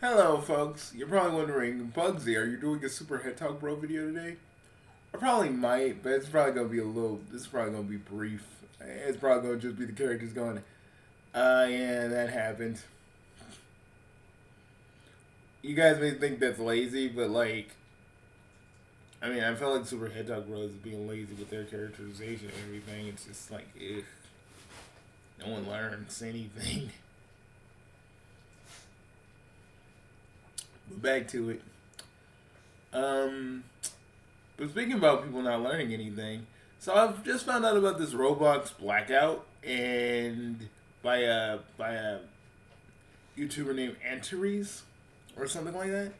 Hello, folks. You're probably wondering, Bugsy, are you doing a Super Head Talk Bro video today? I probably might, but it's probably gonna be this is probably gonna be brief. It's probably gonna just be the characters going, yeah, that happened. You guys may think that's lazy, but I feel like Super Head Talk Bros is being lazy with their characterization and everything. It's just like, ugh. No one learns anything. But back to it. But speaking about people not learning anything, so I've just found out about this Roblox blackout, and by a YouTuber named Antares or something like that.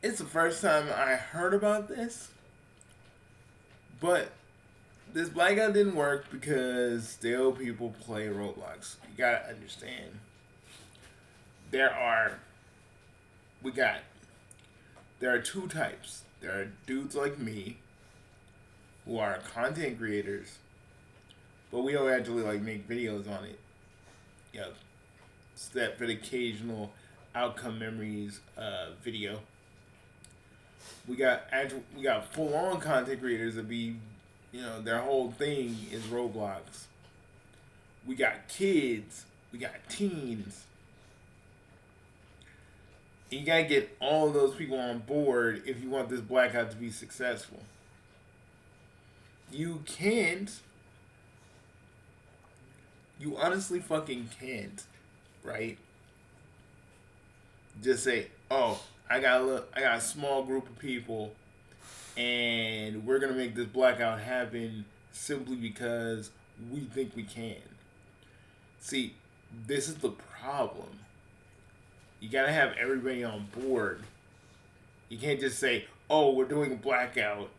It's the first time I heard about this, but this blackout didn't work because still people play Roblox. You gotta understand. There are we got there are two types. There are dudes like me who are content creators, but we don't actually make videos on it. You know, except for the occasional outcome memories video. We got full on content creators that their whole thing is Roblox. We got kids, we got teens. And you gotta get all of those people on board if you want this blackout to be successful. You can't. You honestly fucking can't, right? Just say, "Oh, I got a small group of people, and we're gonna make this blackout happen simply because we think we can." See, this is the problem. You gotta have everybody on board. You can't just say, "Oh, we're doing a blackout."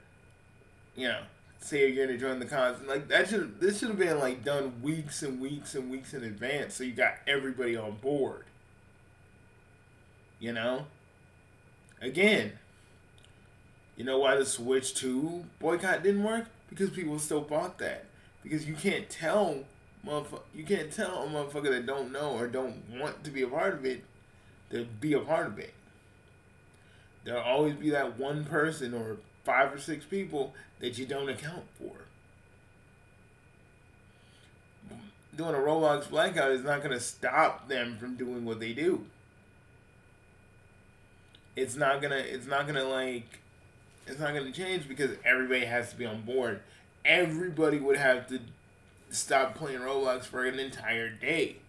Say you're gonna join the cons. This should have been done weeks and weeks and weeks in advance, so you got everybody on board. Again, you know why the Switch 2 boycott didn't work? Because people still bought that. Because you can't tell a motherfucker that don't know or don't want to be a part of it to be a part of it. There'll always be that one person or 5 or 6 people that you don't account for. Doing a Roblox blackout is not going to stop them from doing what they do. It's not gonna change because everybody has to be on board. Everybody would have to stop playing Roblox for an entire day.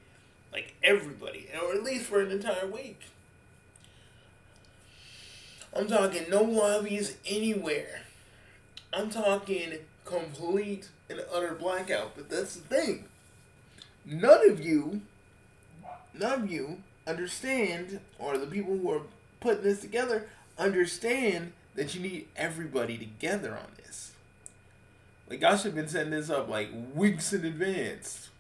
Everybody, or at least for an entire week. I'm talking no lobbies anywhere. I'm talking complete and utter blackout. But that's the thing. None of you understand, or the people who are putting this together understand that you need everybody together on this. I should have been setting this up weeks in advance.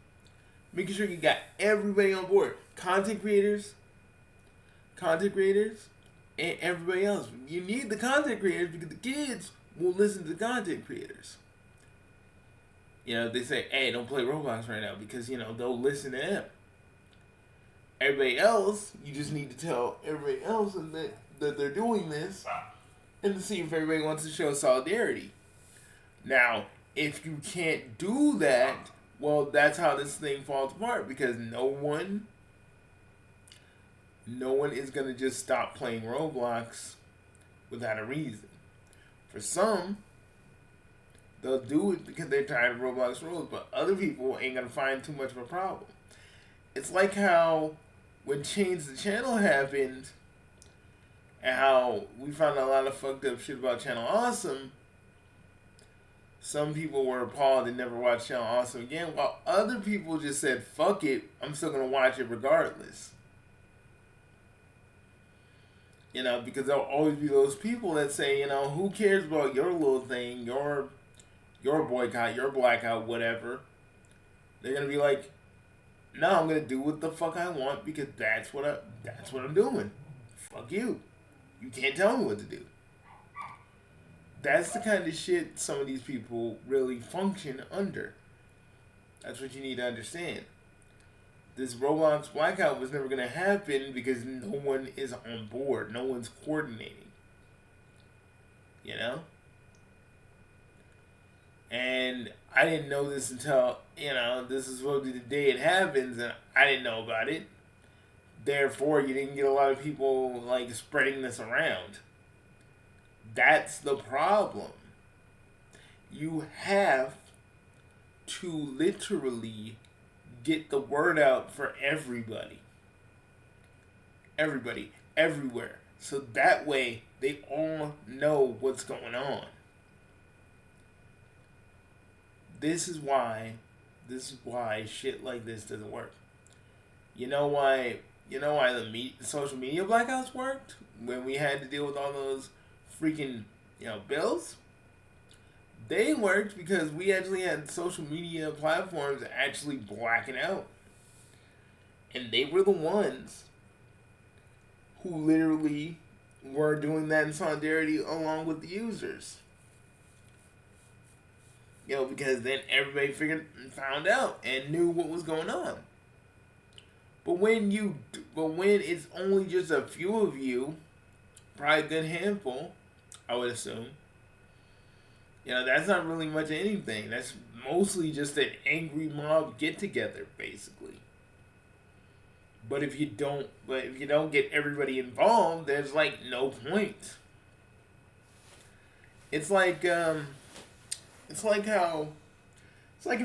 Making sure you got everybody on board. Content creators, and everybody else. You need the content creators because the kids will listen to the content creators. They say, "Hey, don't play Roblox right now," because, they'll listen to them. Everybody else, you just need to tell everybody else that they're doing this and to see if everybody wants to show solidarity. Now, if you can't do that, well, that's how this thing falls apart because no one is going to just stop playing Roblox without a reason. For some, they'll do it because they're tired of Roblox rules, but other people ain't going to find too much of a problem. It's like how when Change the Channel happened and how we found a lot of fucked up shit about Channel Awesome, some people were appalled and never watched Channel Awesome again, while other people just said, "Fuck it, I'm still going to watch it regardless." Because there'll always be those people that say, "Who cares about your little thing, your boycott, your blackout, whatever." They're going to be like, "No, I'm going to do what the fuck I want because that's what I'm doing. Fuck you. You can't tell me what to do." That's the kind of shit some of these people really function under. That's what you need to understand. this Roblox blackout was never going to happen because no one is on board. No one's coordinating. You know? And I didn't know this until, this is supposed to be the day it happens, and I didn't know about it. Therefore, you didn't get a lot of people, like, spreading this around. That's the problem. You have to literally get the word out for everybody. Everybody, everywhere. So that way, they all know what's going on. This is why shit like this doesn't work. You know why the social media blackouts worked when we had to deal with all those freaking bills? They worked because we actually had social media platforms actually blacking out, and they were the ones who literally were doing that in solidarity along with the users. Because then everybody found out and knew what was going on. But when it's only just a few of you, probably a good handful, I would assume. That's not really much of anything. That's mostly just an angry mob get together, basically. But if you don't get everybody involved, there's like no point. It's like in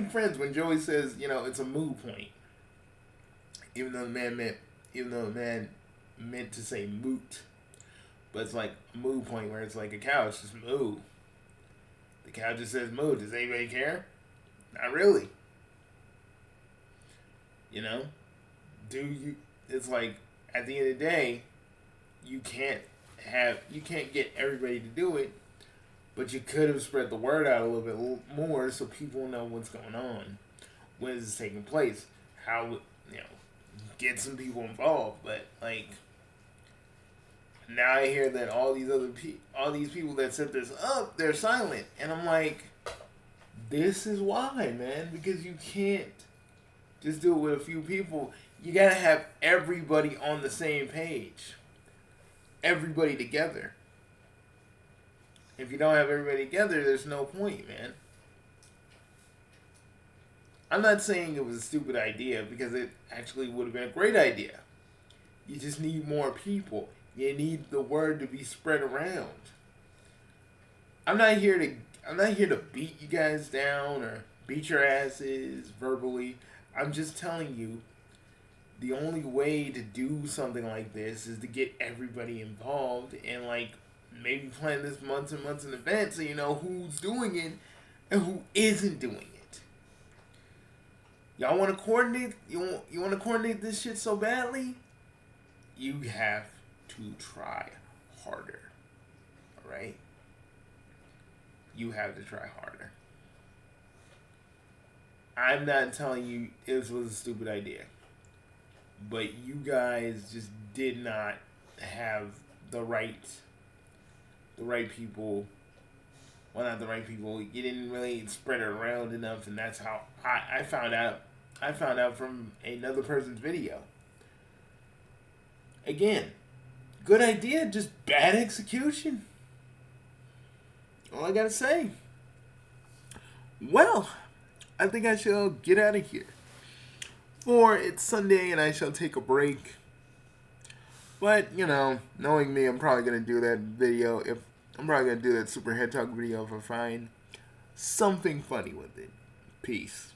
Friends when Joey says, it's a moo point. Even though the man meant to say moot. But it's like a moo point where it's like a cow, it's just moo. The cow just says moo. Does anybody care? Not really. It's like at the end of the day, you can't get everybody to do it, but you could have spread the word out a little bit more so people know what's going on, when it's taking place, how get some people involved. But like now I hear that all these people that set this up, they're silent, and I'm like, this is why, man, because you can't just do it with a few people. You gotta have everybody on the same page. Everybody together. If you don't have everybody together, there's no point, man. I'm not saying it was a stupid idea, because it actually would have been a great idea. You just need more people. You need the word to be spread around. I'm not here to beat you guys down or beat your asses verbally. I'm just telling you, the only way to do something like this is to get everybody involved and like maybe plan this months and months in advance so you know who's doing it and who isn't doing it. Y'all want to coordinate? You want to coordinate this shit so badly? You have to try harder. All right? You have to try harder. I'm not telling you this was a stupid idea, but you guys just did not have the right people. Well, not the right people. You didn't really spread it around enough, and that's how I found out. I found out from another person's video. Again, good idea, just bad execution. All I gotta say. Well, I think I shall get out of here. For it's Sunday and I shall take a break. But, knowing me, I'm probably going to do that video. I'm probably going to do that Super Head Talk video if I find something funny with it. Peace.